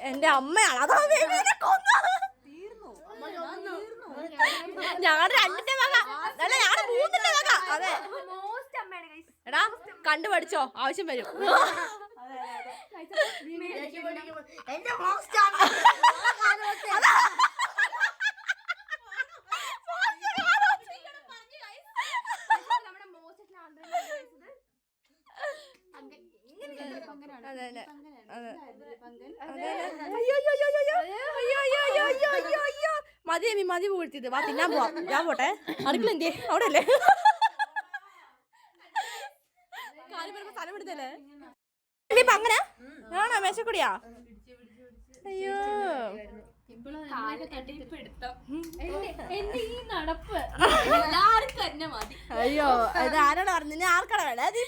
എന്റെ അമ്മയാണ് അതാ ഞങ്ങളുടെ രണ്ടിന്റെ വക അല്ല ഞങ്ങളുടെ മൂന്നിന്റെ വക. അതെ എടാ കണ്ടു പഠിച്ചോ, ആവശ്യം വരും. മതി മതി പൂഴ്ത്തിയത്. വാ തിന്നാൻ പോവാം. ഞാൻ പോട്ടെ. അടുക്കള എന്തേ അവിടെ അല്ലേ? സ്ഥലം എടുത്തല്ലേ ഇപ്പൊ അങ്ങനെ ആണോ? മേശക്കൂടിയാ? അയ്യോ അയ്യോ ഇത് ആരാണ് പറഞ്ഞു? ആർക്കാണ് വേണ്ടത്?